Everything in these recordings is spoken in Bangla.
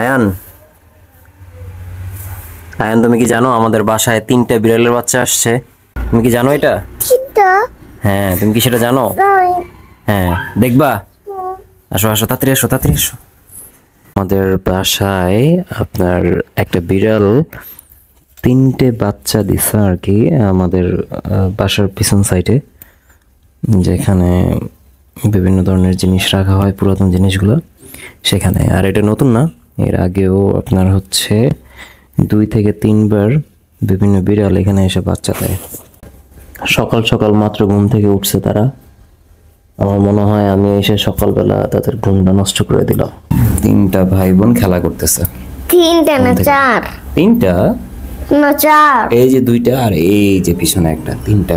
আয়ান, আয়ান তুমি কি জানো আমাদের বাসায় 3টা বিড়ালের বাচ্চা আসছে? তুমি কি জানো এটা? হ্যাঁ, তুমি কি সেটা জানো? হ্যাঁ, দেখবা? আসো আসো, তাড়াতাড়ি আসো, তাড়াতাড়ি আসো। আমাদের বাসায় আপনার একটা বিড়াল 3টে বাচ্চা দিছে আর কি, আমাদের বাসার পিছন সাইডে, যেখানে বিভিন্ন ধরনের জিনিস রাখা হয়, পুরাতন জিনিসগুলো সেখানে। আর এটা নতুন না, এর আগেও আপনার হচ্ছে 2 থেকে 3 বার বিভিন্ন বিড়াল এখানে এসে বাচ্চা দেয়। সকাল সকাল মাত্র ঘুম থেকে উঠছে তারা, আমার মনে হয় আমি এসে সকালবেলা তাদের ঘুমটা নষ্ট করে দিলাম। 3টা ভাই বোন খেলা করতেছে। 3টা না 4? 3টা না 4। এই যে 2টা আর এই যে পিছনে একটা, 3টা।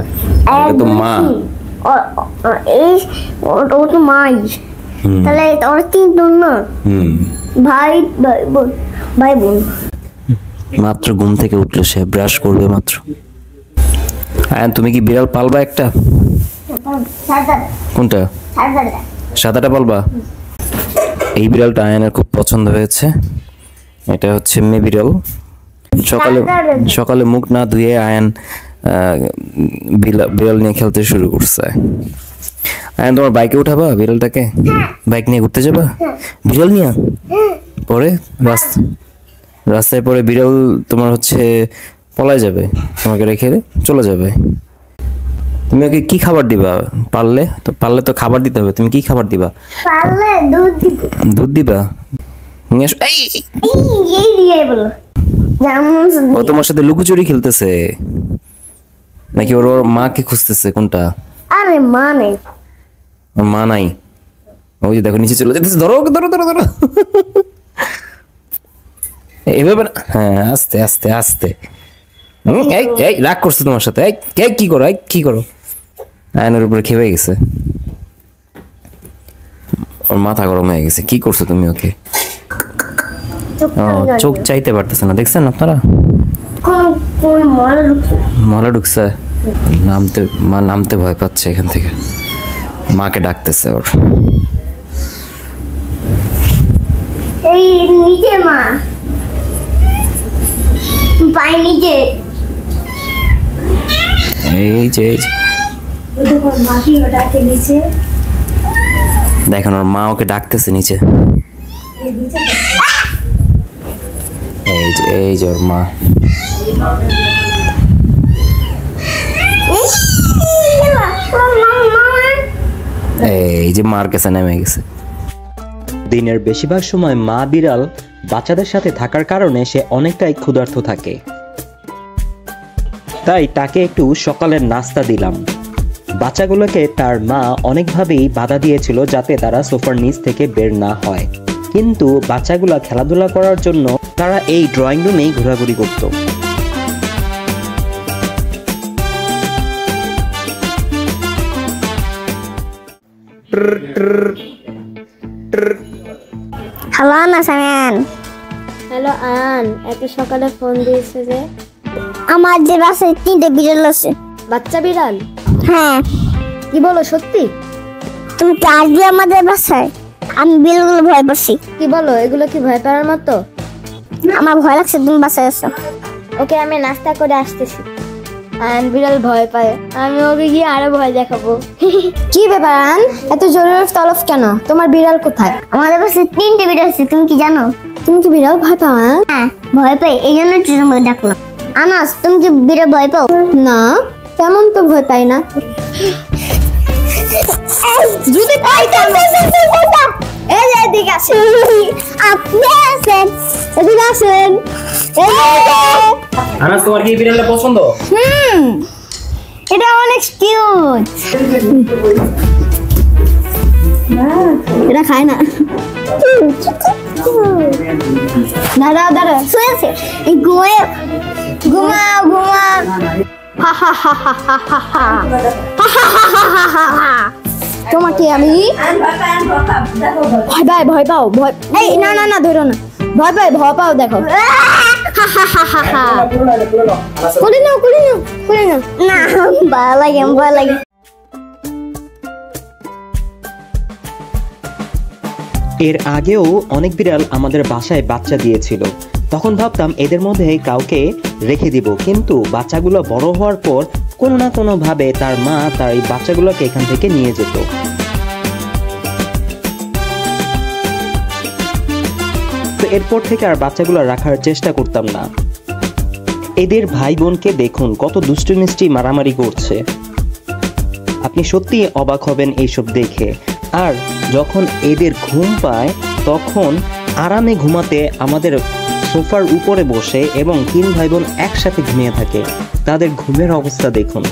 এটা তো মা। এই ও তো মাই, তাহলে ওরা 3 জন না? ভাই বোন, ভাই বোন। মাত্র ঘুম থেকে উঠলো, সে ব্রাশ করবে মাত্র। আয়ান, তুমি কি বিড়াল পালবা একটা? কোনটা? সাদাটা পালবা? এই বিড়ালটা আয়ানের খুব পছন্দ হয়েছে। এটা হচ্ছে মেয়ে বিড়াল। সকালে সকালে মুখ না ধুয়ে আয়ান বিড়াল নিয়ে খেলতে শুরু করছে। আয়ান, তোমার বাইকে উঠাবা বিড়ালটাকে? বাইক নিয়ে ঘুরতে যাবা বিড়াল নিয়ে? পরে রাস্তায় পরে বিড়াল তোমার হচ্ছে পলায় যাবে, তোমাকে রেখে চলে যাবে। তুমি ওকে কি খাবার দিবা? পারলে তো খাবার দিতে হবে। তুমি কি খাবার দিবা? পারলে দুধ দিব। দুধ দিবা? নিয়ে আসো। এই দিয়ে বলো। ও তোমার সাথে লুকোচুরি খেলতেছে নাকি ওর মাকে খুঁজতেছে? কোনটা? আরে মা নেই। ওর মা নাই? ওই যে দেখো নিচে চলে যেতেছে। ধরো ওকে, ধরো ধরো ধরো। এইভাবে না, হ্যাঁ, আস্তে আস্তে আস্তে। এই এই রাগ করছে তোমার সাথে। এই কি করো, কি করো? আয়নের উপরে খেয়ে গেছে, ওর মাথা গরম হয়ে গেছে। কি করছো তুমি ওকে? চোখ চাইতে পারতেছে না, দেখছেন আপনারা? মলা ঢুকছে। নামতে ভয় পাচ্ছে এখান থেকে, মাকে ডাকতেছে ওর। এই নিচে মা, পায়ে নিচে। এই যে দেখেন ওর মা ওকে ডাকতেছে নিচে। এই যে ওর মা। এই যে মার কাছে নেমে গেছে। দিনের বেশিরভাগ সময় মা বিড়াল বাচ্চাদের সাথে থাকার কারণে সে অনেকটাই ক্ষুধার্ত থাকে, তাই তাকে একটু সকালের নাস্তা দিলাম। বাচ্চাগুলোকে তার মা অনেকভাবেই বাধা দিয়েছিল যাতে তারা সোফার নিচ থেকে বের না হয়, কিন্তু বাচ্চাগুলো খেলাধুলা করার জন্য তারা এই ড্রয়িং রুমেই ঘোরাঘুরি করত। হ্যালো নাসান। হ্যালো আয়ান, এত সকালে ফোন দিয়েছে যে? আমার যে বাসায় 3টে বিড়াল আছে। বাচ্চা বিড়াল? হ্যাঁ। কি বলো, সত্যি? তুমি কি আসবে আমাদের বাসায়? আমি বিড়ালগুলো ভয় পাচ্ছি। কি বলো, এগুলো কি ভয় পাওয়ার মতো? আমার ভয় লাগছে, তুমি বাসায় আসো। ওকে, আমি নাস্তা করে আসতেছি। আয়ান বিড়াল ভয় পায়, আমি ওকে গিয়ে আরো ভয় দেখাবো। কি ব্যাপার আয়ান, এত জোরে তলব কেন? তোমার বিড়াল কোথায়? আমাদের বাসায় 3টে বিড়াল আছে, তুমি কি জানো? তুমি কি বিড়াল ভয় পাও? হ্যাঁ, ভয় পাই, এই জন্য তোমাকে ডাকলাম। আনাস, তুমি কি বিড়াল ভয় পাও? না, তেমন তো ভয় পাই না। যদি এদিকে আসেন, আপনি আসেন, এদিকে আসেন। আনাস, তোমার কি বিড়ালটা পছন্দ? এটা অনেক কিউট। এটা খায় না। দাঁড়াও দাঁড়াও, শুয়েছে, ঘুমাও ঘুমাও। তোমাকে আমি ভয় পাও ভয়? এই না না না, ধরো না। ভয় পাও, দেখো। করে নাও না, ভয় লাগে। এর আগেও অনেক বিড়াল আমাদের বাসায় বাচ্চা দিয়েছিল। তখন ভাবতাম এদের মধ্যে কাউকে রেখে দিব, কিন্তু বাচ্চাগুলো বড় হওয়ার পর কোনো না কোনোভাবে তার মা তার এই বাচ্চাগুলোকে এখান থেকে নিয়ে যেত। তো এরপর থেকে আর বাচ্চাগুলো রাখার চেষ্টা করতাম না। এদের ভাই বোনকে দেখুন কত দুষ্টু মিষ্টি মারামারি করছে, আপনি সত্যি অবাক হবেন এইসব দেখে। আর যখন এদের ঘুম পায় তখন আরামে ঘুমাতে আমাদের সোফার উপরে বসে এবং 3 ভাই বোন একসাথে ঘুমিয়ে থাকে। তাদের ঘুমের অবস্থা দেখুন।